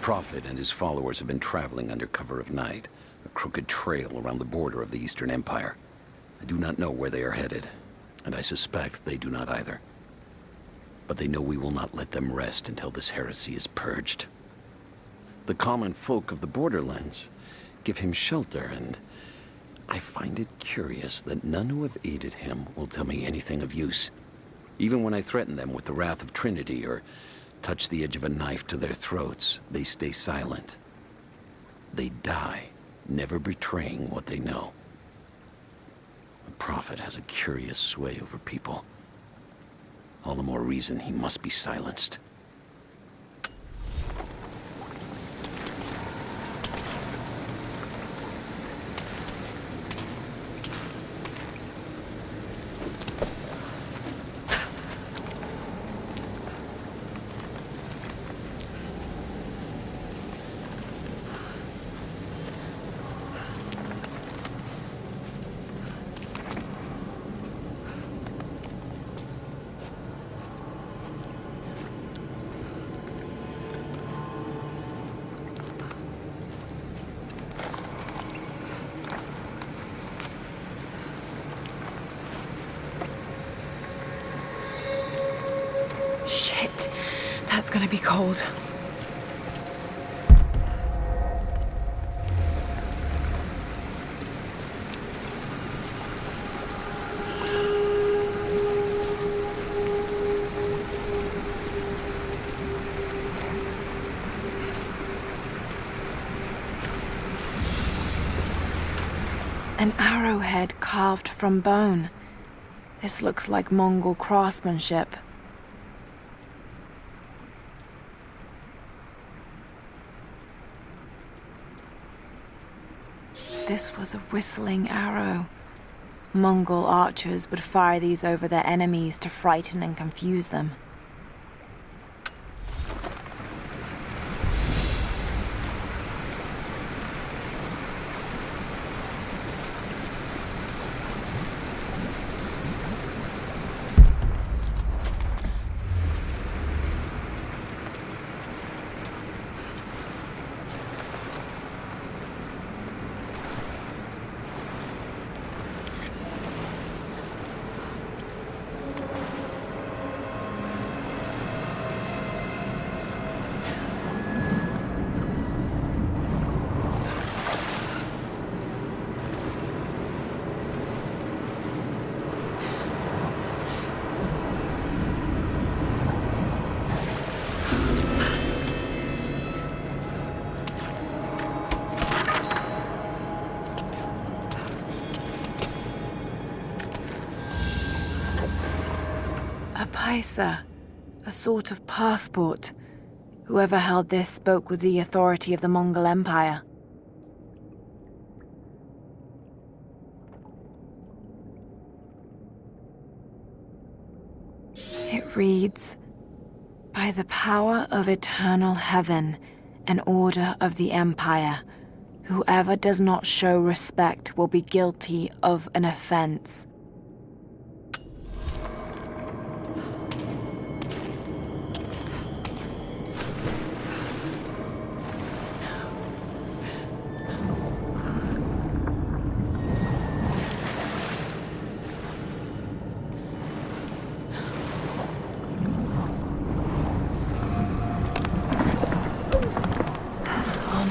Prophet and his followers have been traveling under cover of night, a crooked trail around the border of the Eastern Empire. I do not know where they are headed, and I suspect they do not either. But they know we will not let them rest until this heresy is purged. The common folk of the borderlands give him shelter, and I find it curious that none who have aided him will tell me anything of use. Even when I threaten them with the wrath of Trinity or touch the edge of a knife to their throats, they stay silent. They die, never betraying what they know. The Prophet has a curious sway over people. All the more reason he must be silenced. Shit, that's gonna be cold. An arrowhead carved from bone. This looks like Mongol craftsmanship. This was a whistling arrow. Mongol archers would fire these over their enemies to frighten and confuse them. A paisa, a sort of passport. Whoever held this spoke with the authority of the Mongol Empire. It reads, "By the power of eternal heaven and order of the Empire, whoever does not show respect will be guilty of an offense."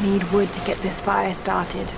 Need wood to get this fire started.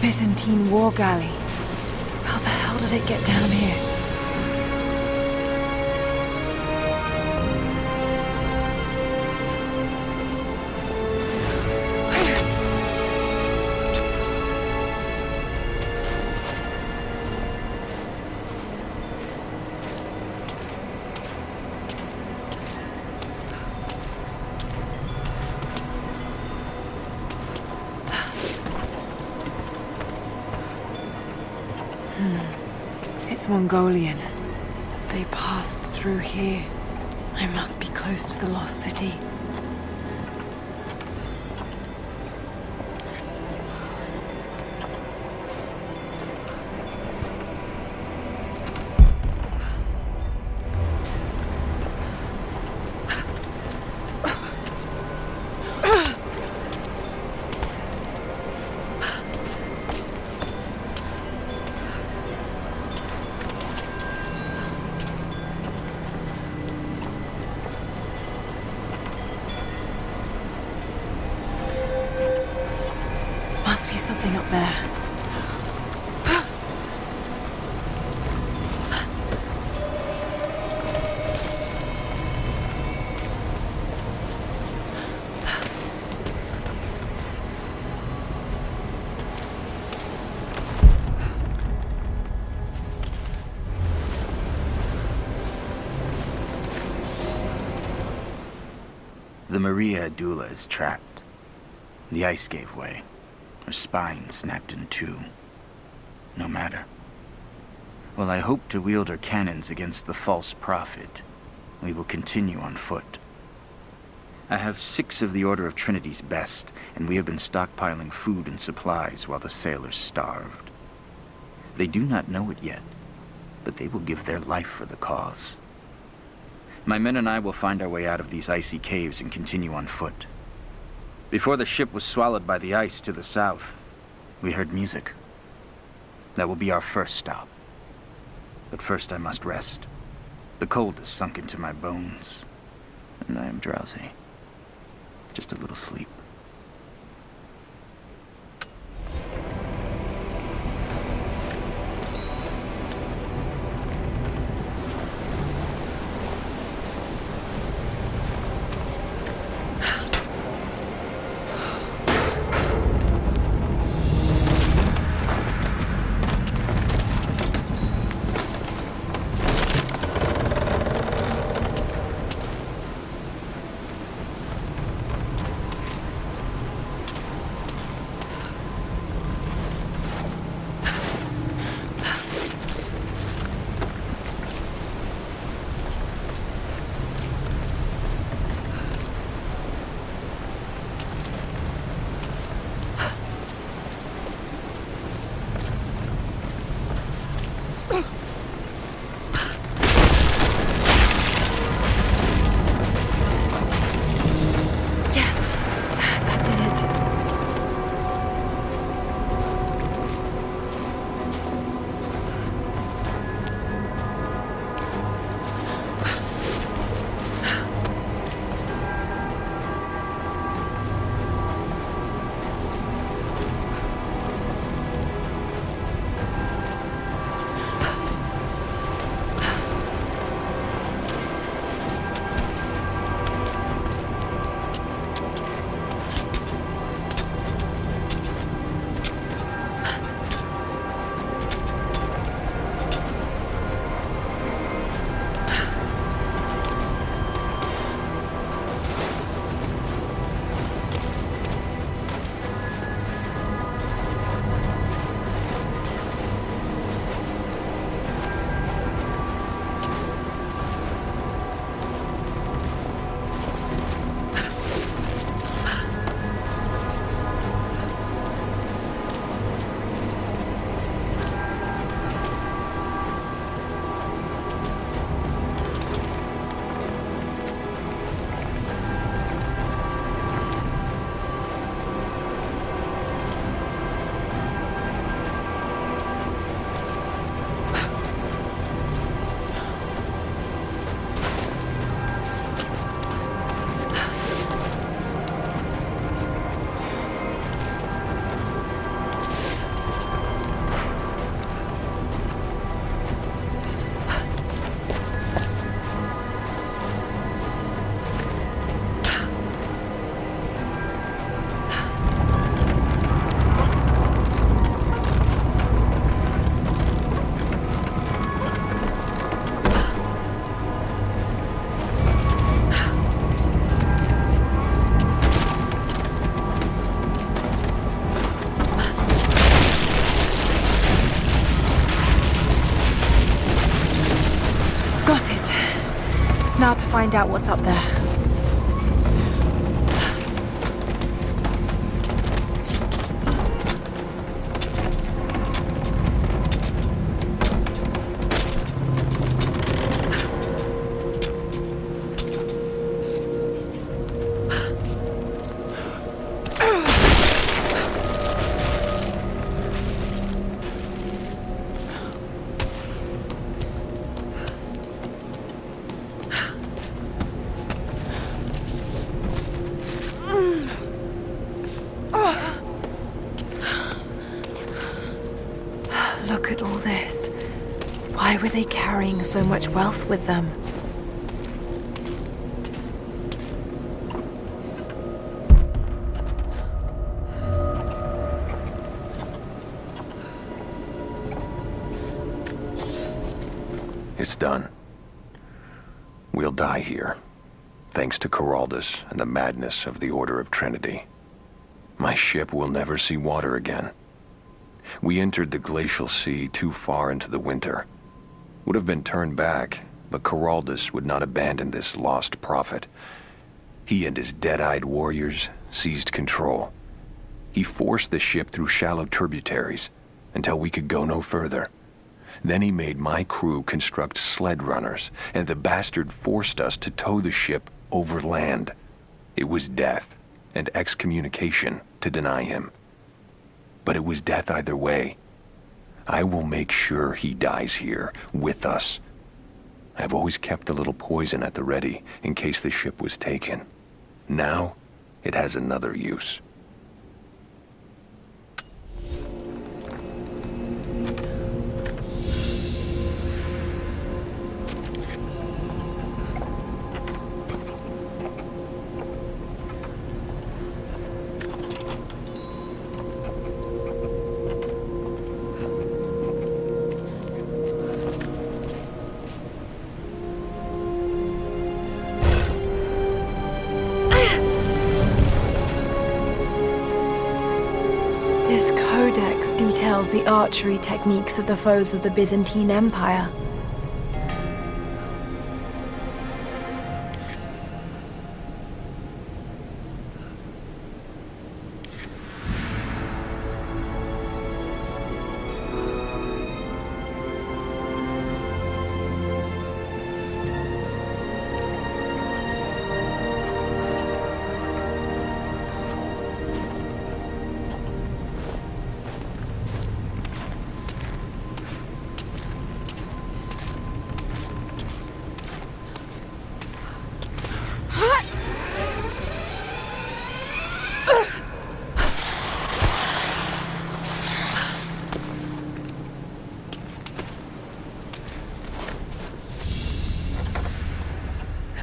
Byzantine war galley. How the hell did it get down here? It's Mongolian. They passed through here. I must be close to the lost city. Must be something up there. The Maria Adula is trapped. The ice gave way. Her spine snapped in two. No matter. While I hope to wield her cannons against the false prophet, we will continue on foot. I have 6 of the Order of Trinity's best, and we have been stockpiling food and supplies while the sailors starved. They do not know it yet, but they will give their life for the cause. My men and I will find our way out of these icy caves and continue on foot. Before the ship was swallowed by the ice to the south, we heard music. That will be our first stop. But first I must rest. The cold has sunk into my bones, and I am drowsy. Just a little sleep. Now to find out what's up there. Look at all this. Why were they carrying so much wealth with them? It's done. We'll die here, thanks to Coraldus and the madness of the Order of Trinity. My ship will never see water again. We entered the glacial sea too far into the winter. Would have been turned back, but Coraldus would not abandon this lost prophet. He and his dead-eyed warriors seized control. He forced the ship through shallow tributaries until we could go no further. Then he made my crew construct sled runners, and the bastard forced us to tow the ship over land. It was death and excommunication to deny him. But it was death either way. I will make sure he dies here, with us. I've always kept a little poison at the ready, in case the ship was taken. Now, it has another use. This codex details the archery techniques of the foes of the Byzantine Empire.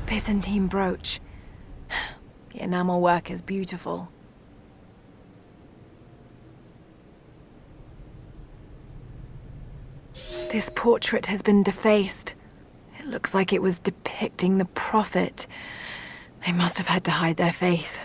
Byzantine brooch. The enamel work is beautiful. This portrait has been defaced. It looks like it was depicting the prophet. They must have had to hide their faith.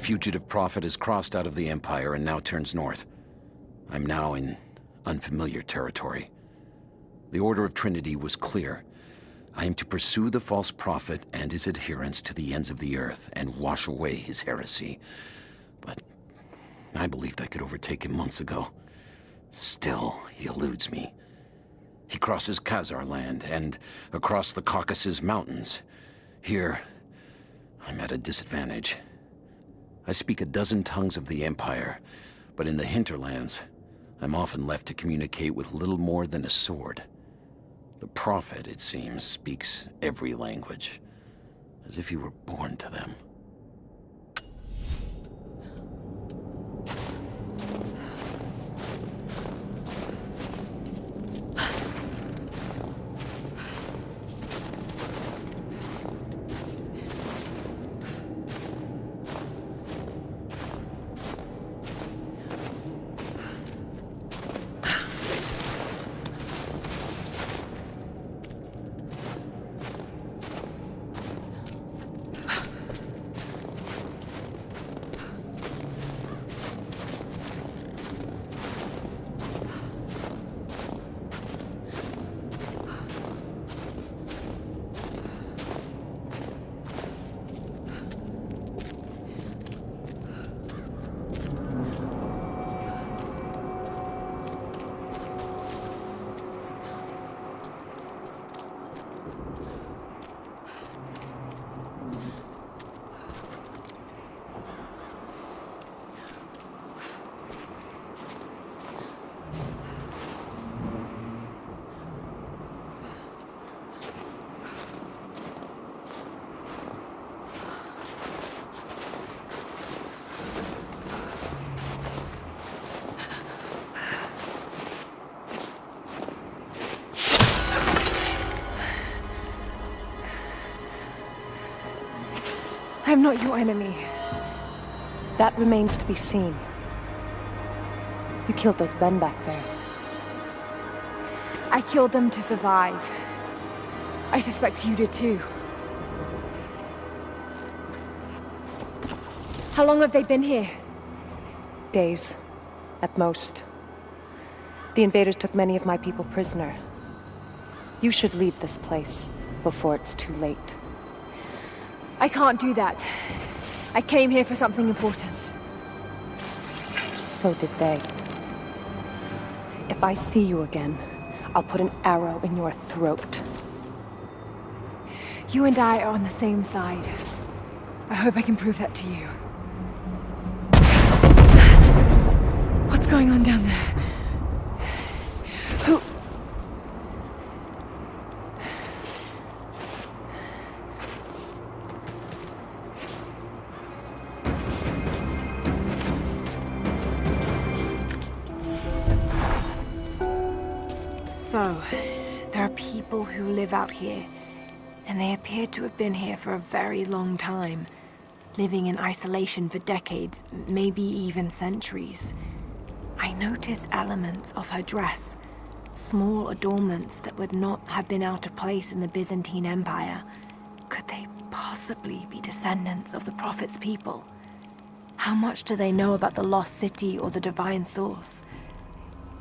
fugitive prophet has crossed out of the Empire and now turns north. I'm now in unfamiliar territory. The order of Trinity was clear. I am to pursue the false prophet and his adherents to the ends of the earth and wash away his heresy. But I believed I could overtake him months ago. Still, he eludes me. He crosses Khazar land and across the Caucasus Mountains. Here, I'm at a disadvantage. I speak a dozen tongues of the Empire, but in the hinterlands, I'm often left to communicate with little more than a sword. The prophet, it seems, speaks every language, as if he were born to them. I'm not your enemy. That remains to be seen. You killed those men back there. I killed them to survive. I suspect you did too. How long have they been here? Days, at most. The invaders took many of my people prisoner. You should leave this place before it's too late. I can't do that. I came here for something important. So did they. If I see you again, I'll put an arrow in your throat. You and I are on the same side. I hope I can prove that to you. What's going on down there? Who... So, there are people who live out here, and they appear to have been here for a very long time, living in isolation for decades, maybe even centuries. I notice elements of her dress, small adornments that would not have been out of place in the Byzantine Empire. Could they possibly be descendants of the Prophet's people? How much do they know about the lost city or the divine source?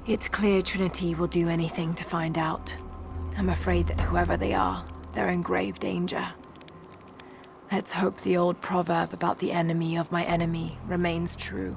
It's clear Trinity will do anything to find out. I'm afraid that whoever they are, they're in grave danger. Let's hope the old proverb about the enemy of my enemy remains true.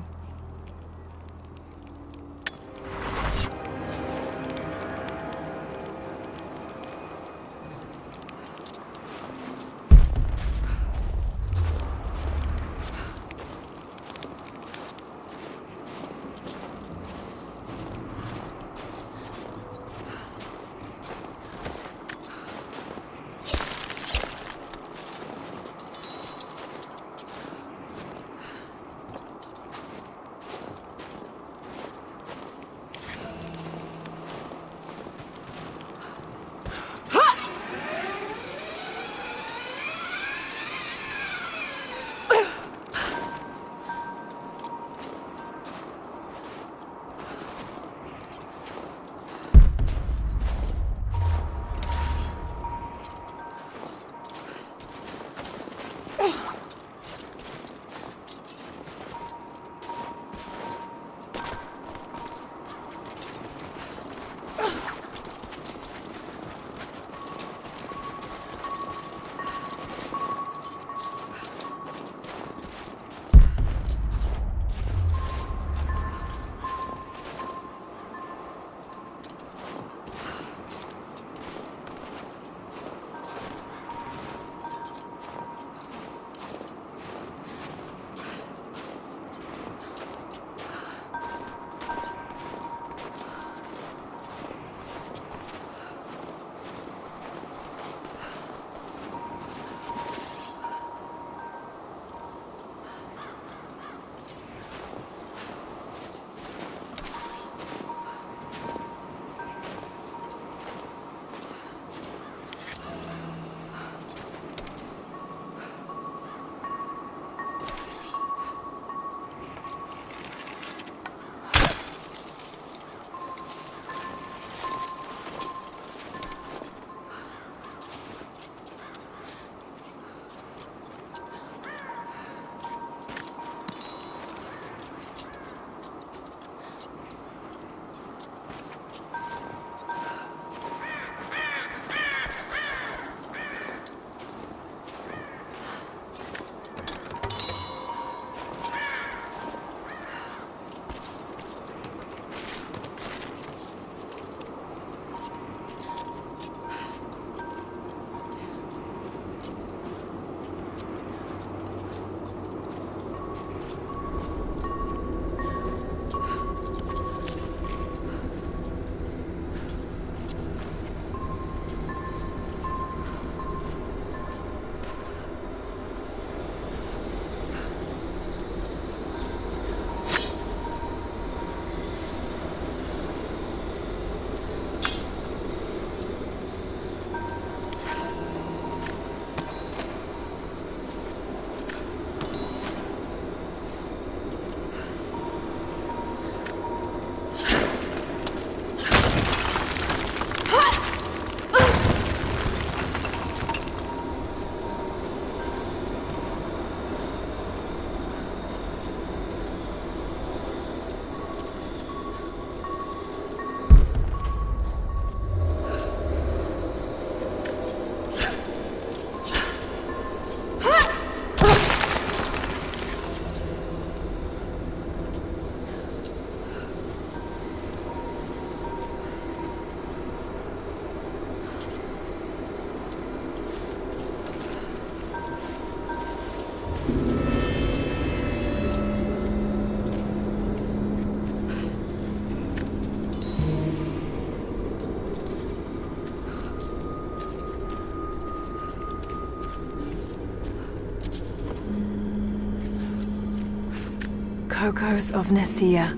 Kokos of Nicaea,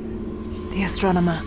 the astronomer.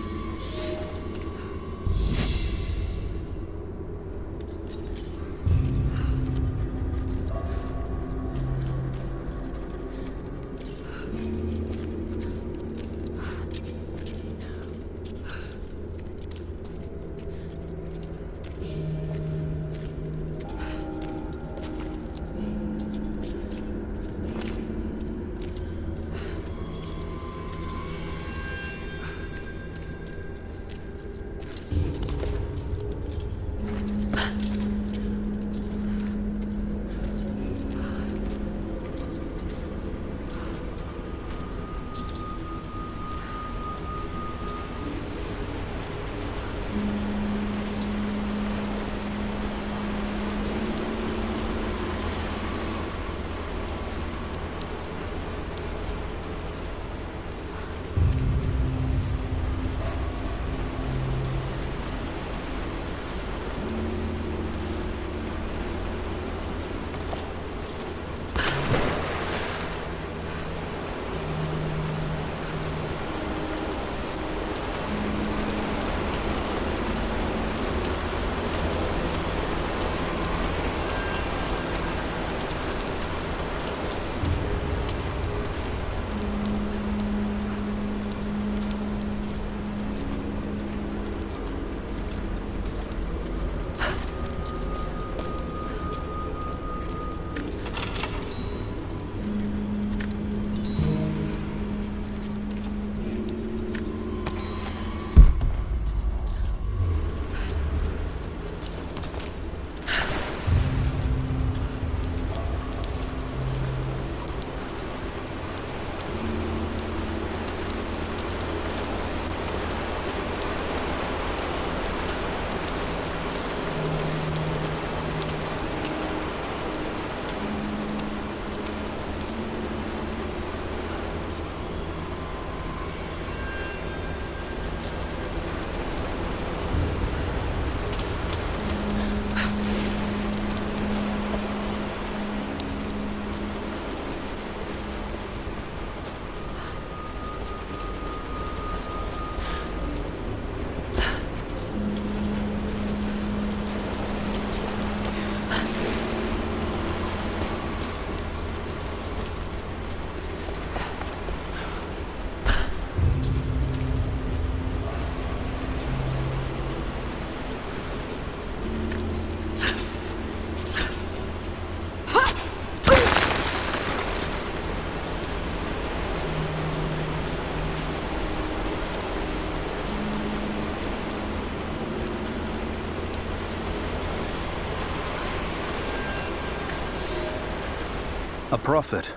A prophet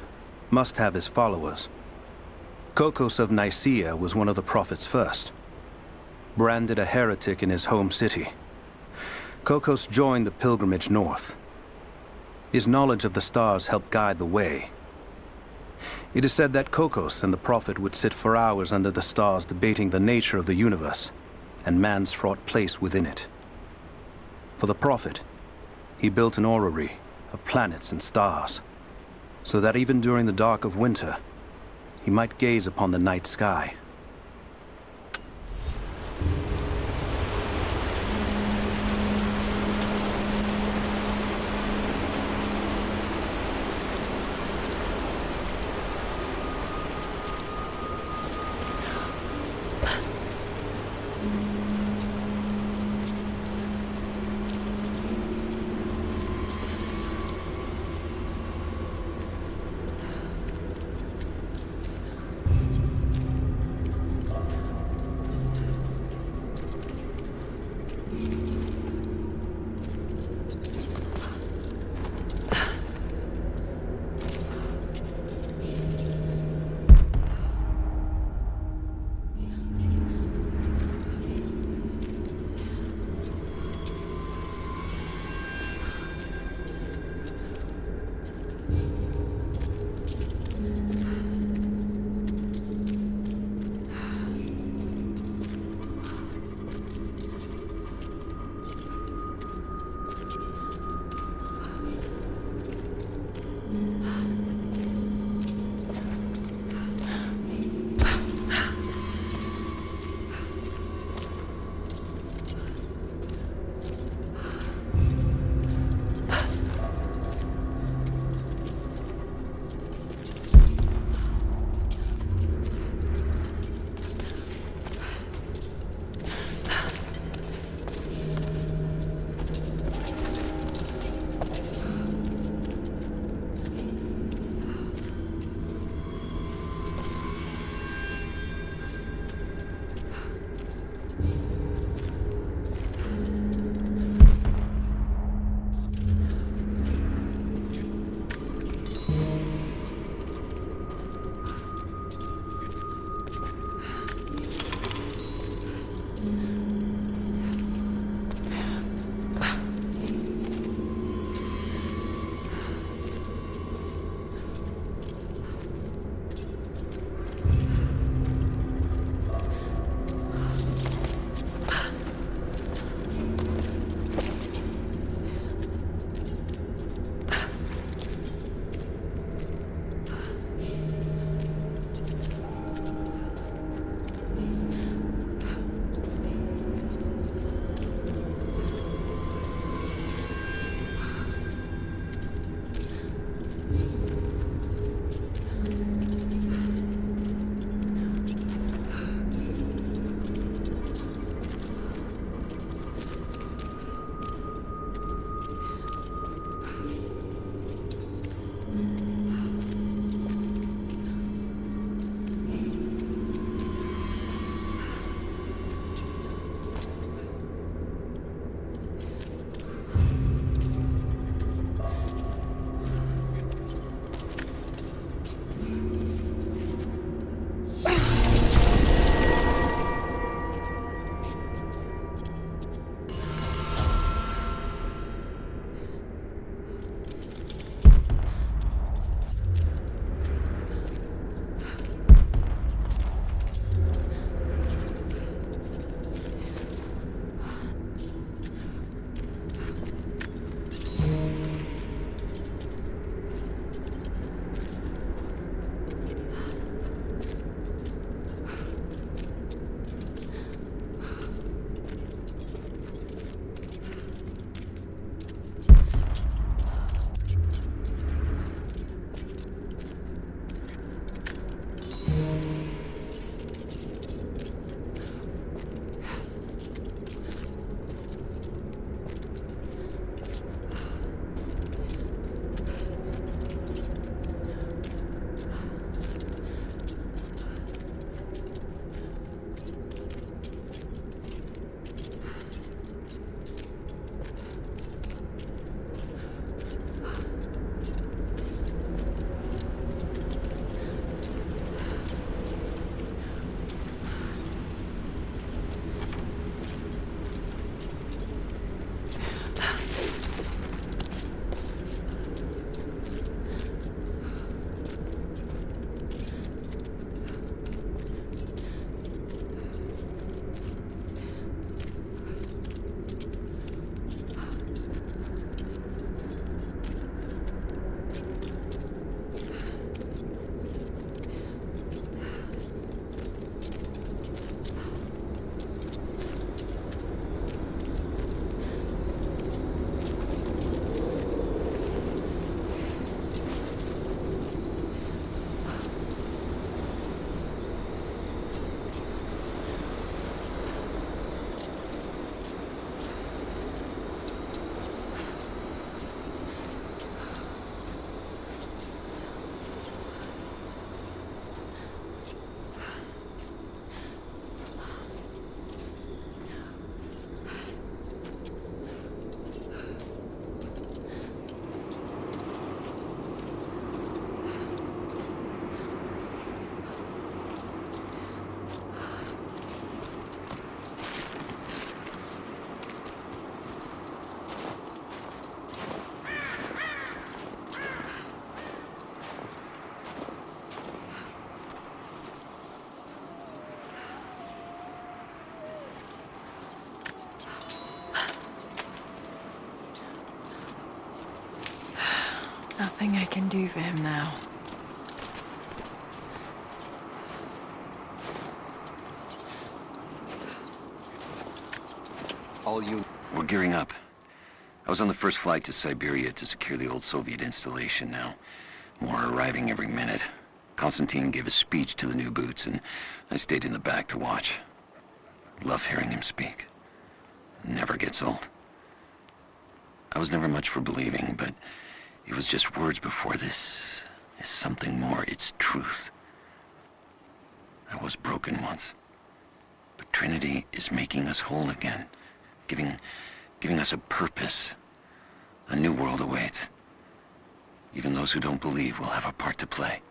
must have his followers. Kokos of Nicaea was one of the prophets first. Branded a heretic in his home city, Kokos joined the pilgrimage north. His knowledge of the stars helped guide the way. It is said that Kokos and the prophet would sit for hours under the stars debating the nature of the universe and man's fraught place within it. For the prophet, he built an orrery of planets and stars, so that even during the dark of winter, he might gaze upon the night sky. Nothing I can do for him now. We're gearing up. I was on the first flight to Siberia to secure the old Soviet installation now. More are arriving every minute. Konstantin gave a speech to the new boots, and I stayed in the back to watch. Love hearing him speak. Never gets old. I was never much for believing, but it was just words before. This is something more. It's truth. I was broken once. But Trinity is making us whole again. Giving us a purpose. A new world awaits. Even those who don't believe will have a part to play.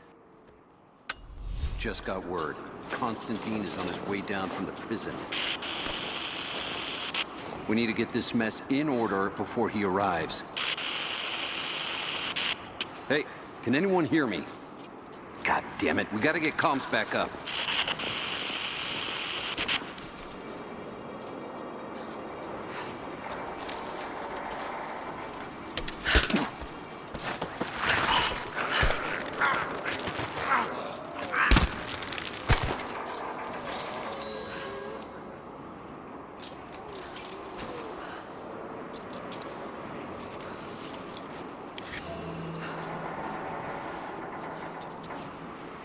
Just got word. Konstantin is on his way down from the prison. We need to get this mess in order before he arrives. Hey, can anyone hear me? God damn it, we gotta get comms back up.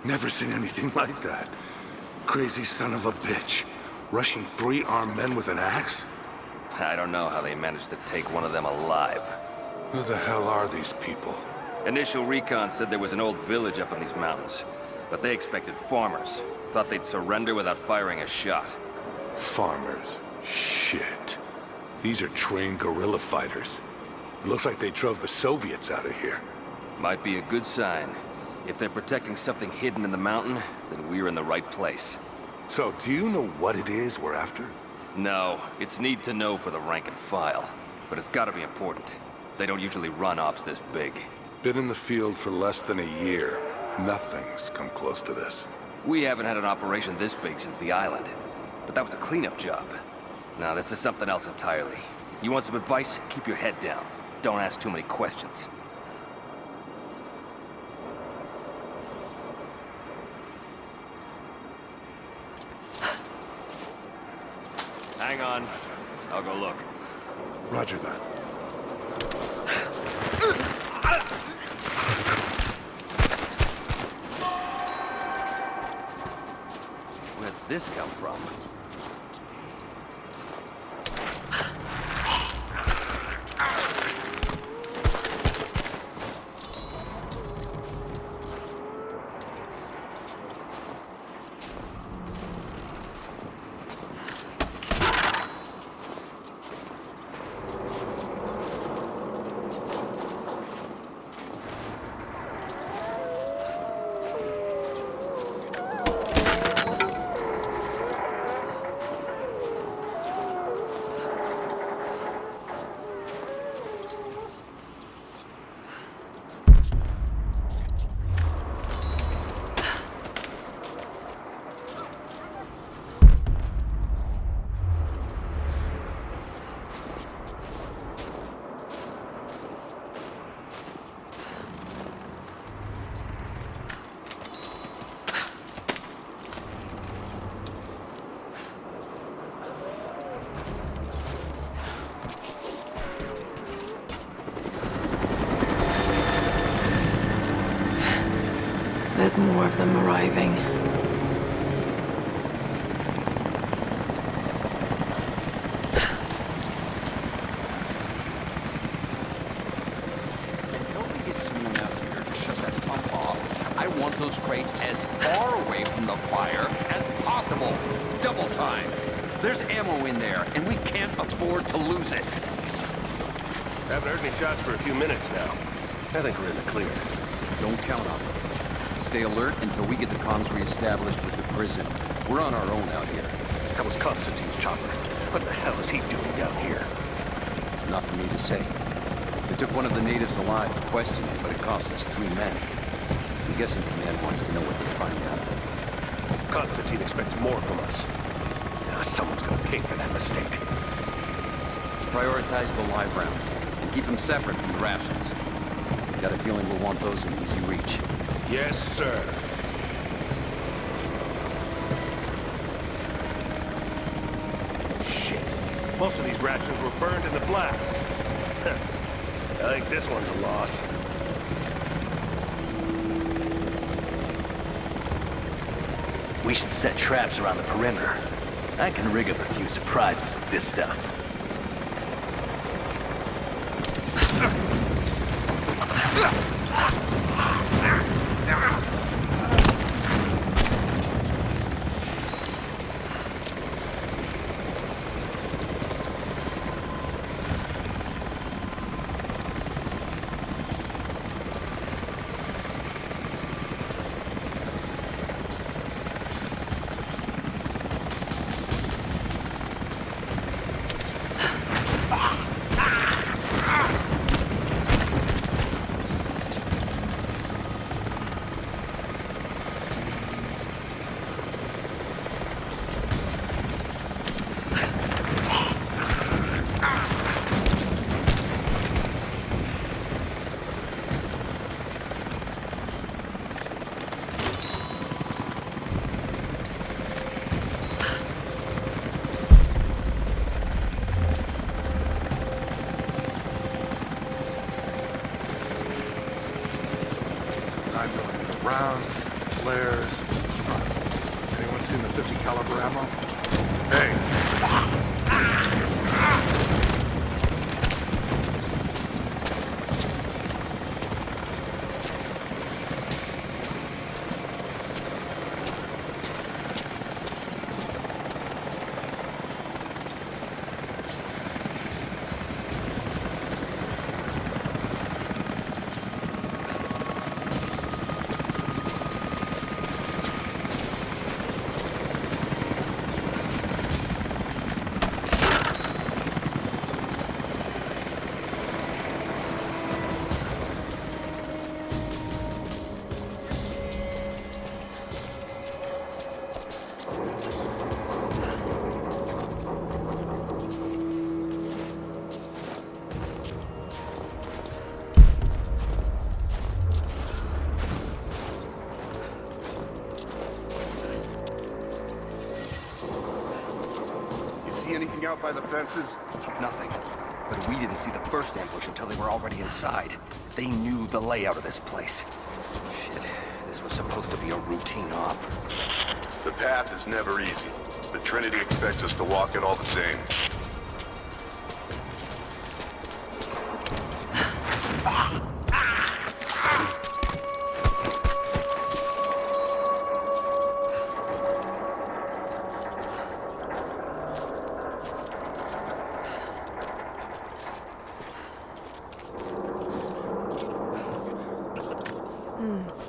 Never seen anything like that. Crazy son of a bitch. Rushing 3 armed men with an axe? I don't know how they managed to take one of them alive. Who the hell are these people? Initial recon said there was an old village up in these mountains, but they expected farmers. Thought they'd surrender without firing a shot. Farmers. Shit. These are trained guerrilla fighters. It looks like they drove the Soviets out of here. Might be a good sign. If they're protecting something hidden in the mountain, then we're in the right place. So, do you know what it is we're after? No, it's need to know for the rank and file. But it's gotta be important. They don't usually run ops this big. Been in the field for less than a year. Nothing's come close to this. We haven't had an operation this big since the island. But that was a cleanup job. Now, this is something else entirely. You want some advice? Keep your head down. Don't ask too many questions. Hang on. I'll go look. Roger that. Where'd this come from? There's more of them arriving. I want those crates as far away from the fire as possible. Double time. There's ammo in there, and we can't afford to lose it. Haven't heard any shots for a few minutes now. I think we're in the clear. Don't count on it. Stay alert until we get the comms re-established with the prison. We're on our own out here. That was Konstantin's chopper. What the hell is he doing down here? Not for me to say. They took one of the natives alive to question him, but it cost us 3 men. I'm guessing command wants to know what they find out. Konstantin expects more from us. Someone's gonna pay for that mistake. Prioritize the live rounds, and keep them separate from the rations. Got a feeling we'll want those in easy reach. Yes, sir. Shit. Most of these rations were burned in the blast. I think this one's a loss. We should set traps around the perimeter. I can rig up a few surprises with this stuff. Rounds, flares. Anyone seen the 50 caliber ammo? Hey! See anything out by the fences? Nothing. But we didn't see the first ambush until they were already inside. They knew the layout of this place. Shit, this was supposed to be a routine op. The path is never easy, but Trinity expects us to walk it all the same.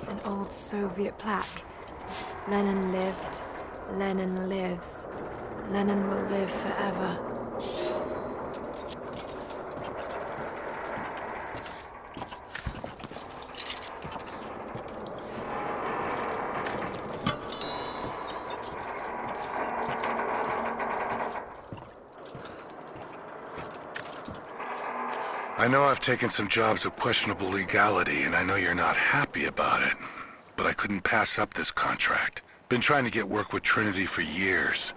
An old Soviet plaque. Lenin lived. Lenin lives. Lenin will live forever. I know I've taken some jobs of questionable legality, and I know you're not happy about it. But I couldn't pass up this contract. Been trying to get work with Trinity for years.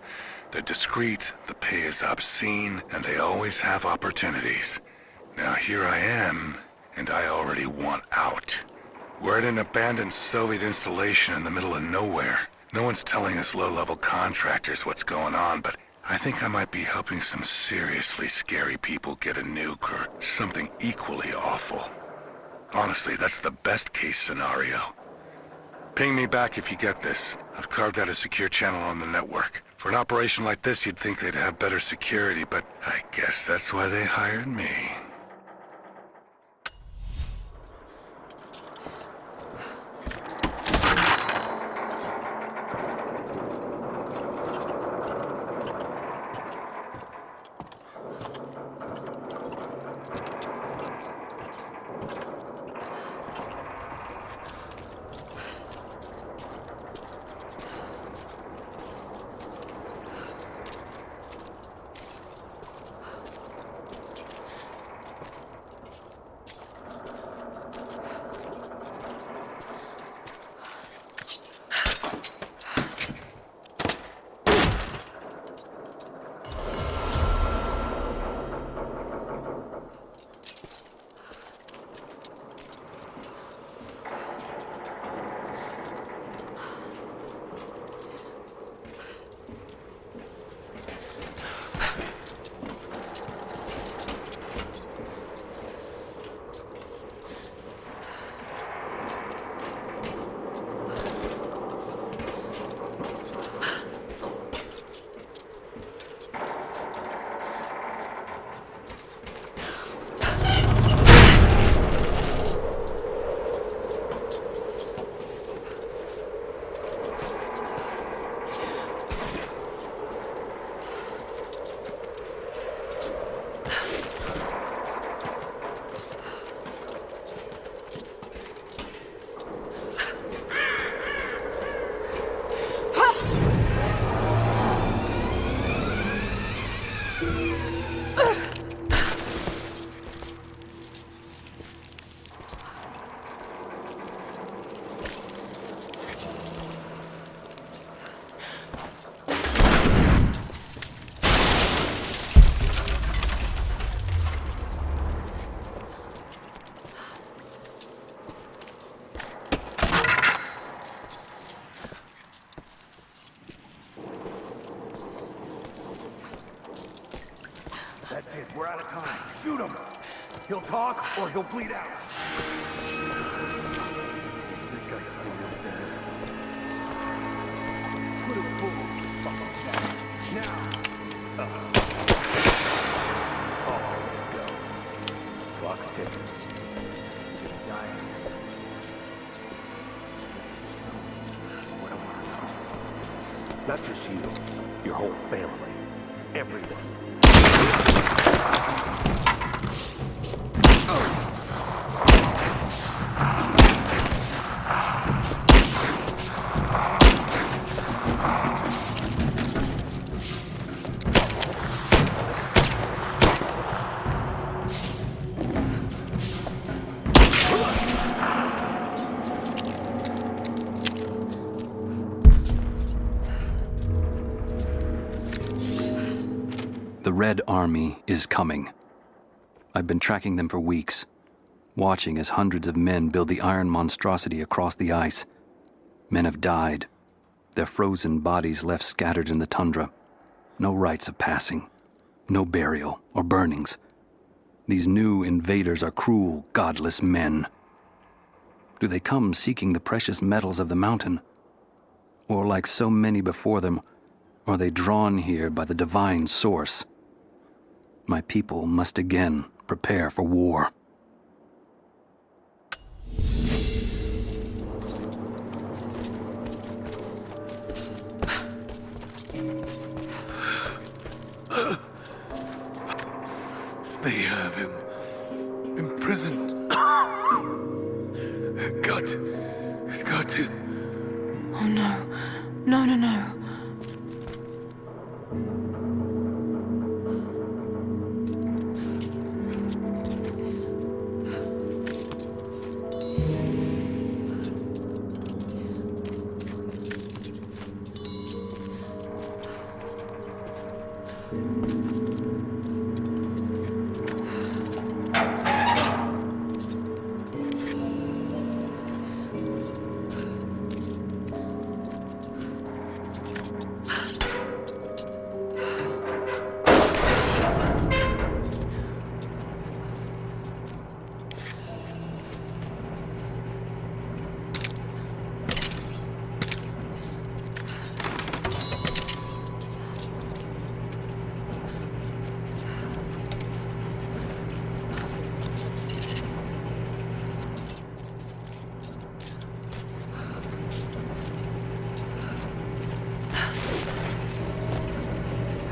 They're discreet, the pay is obscene, and they always have opportunities. Now here I am, and I already want out. We're at an abandoned Soviet installation in the middle of nowhere. No one's telling us low-level contractors what's going on, but I think I might be helping some seriously scary people get a nuke or something equally awful. Honestly, that's the best-case scenario. Ping me back if you get this. I've carved out a secure channel on the network. For an operation like this, you'd think they'd have better security, but I guess that's why they hired me. He'll talk or he'll bleed out. Put him forward. Now. Oh, go. Clock ticking. He's dying. What do I know? Not just you. Your whole family. Everyone. The Red Army is coming. I've been tracking them for weeks, watching as hundreds of men build the iron monstrosity across the ice. Men have died, their frozen bodies left scattered in the tundra. No rites of passing, no burial or burnings. These new invaders are cruel, godless men. Do they come seeking the precious metals of the mountain? Or like so many before them, are they drawn here by the divine source? My people must again prepare for war. They have him imprisoned. Got to. Oh no. No.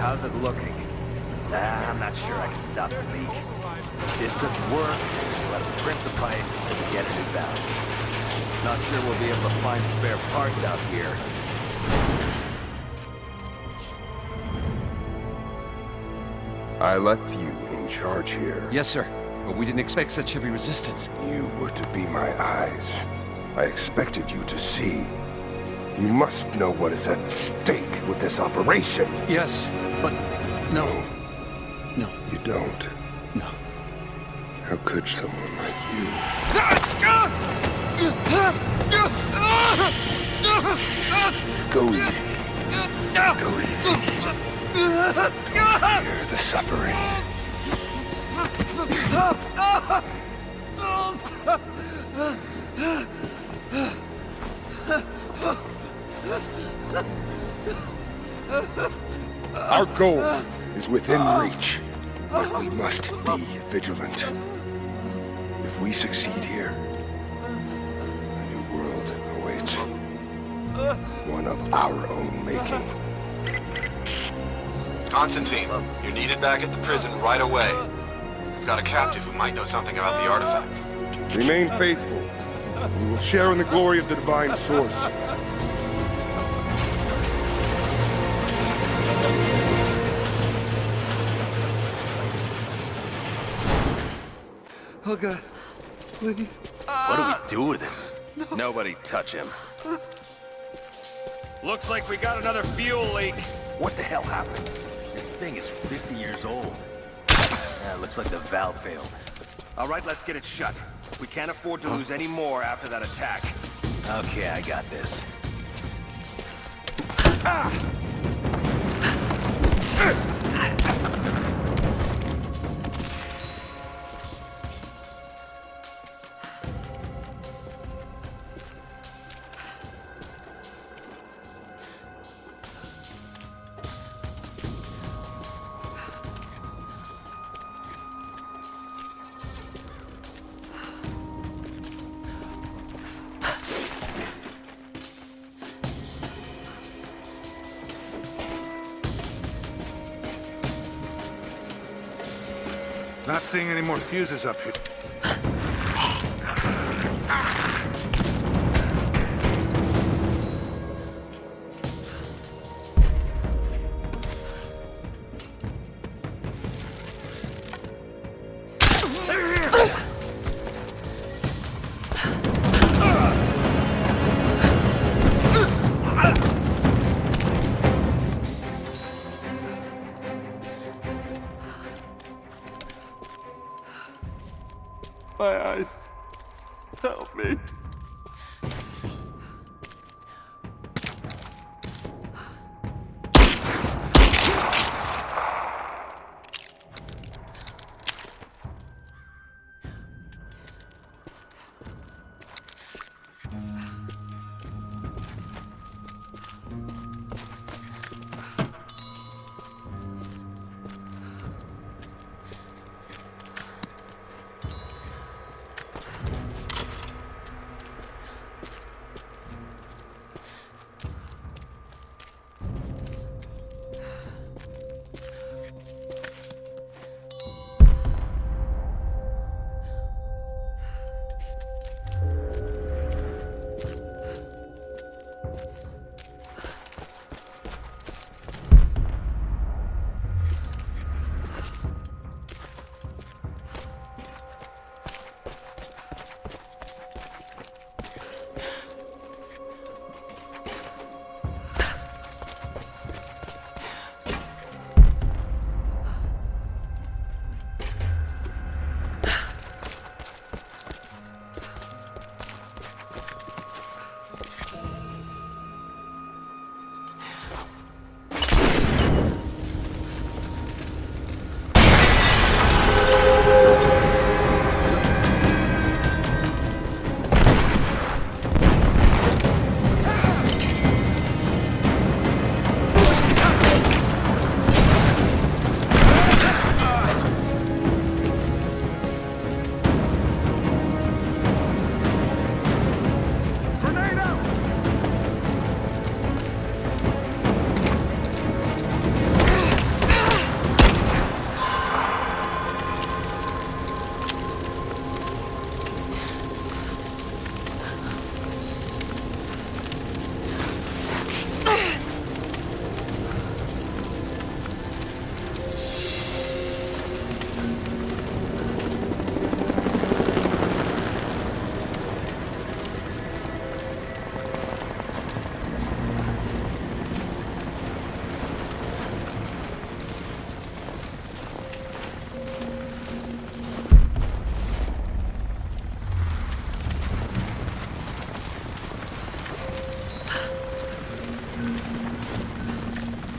How's it looking? I'm not sure I can stop the leak. It doesn't work. Let us print the pipe and get a new valve. Not sure we'll be able to find spare parts out here. I left you in charge here. Yes, sir. But we didn't expect such heavy resistance. You were to be my eyes. I expected you to see. You must know what is at stake with this operation. Yes, but no. No. You don't? No. How could someone like you? Go easy. Go easy. Don't fear the suffering. Our goal is within reach, but we must be vigilant. If we succeed here, a new world awaits. One of our own making. Constantine, you're needed back at the prison right away. We've got a captive who might know something about the artifact. Remain faithful. We will share in the glory of the divine source. Oh God, please. What do we do with him? No. Nobody touch him. Looks like we got another fuel leak. What the hell happened? This thing is 50 years old. Looks like the valve failed. All right, let's get it shut. We can't afford to lose any more after that attack. Okay, I got this. Not seeing any more fuses up here. My eyes. Help me.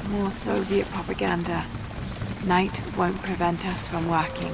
More Soviet propaganda. Night won't prevent us from working.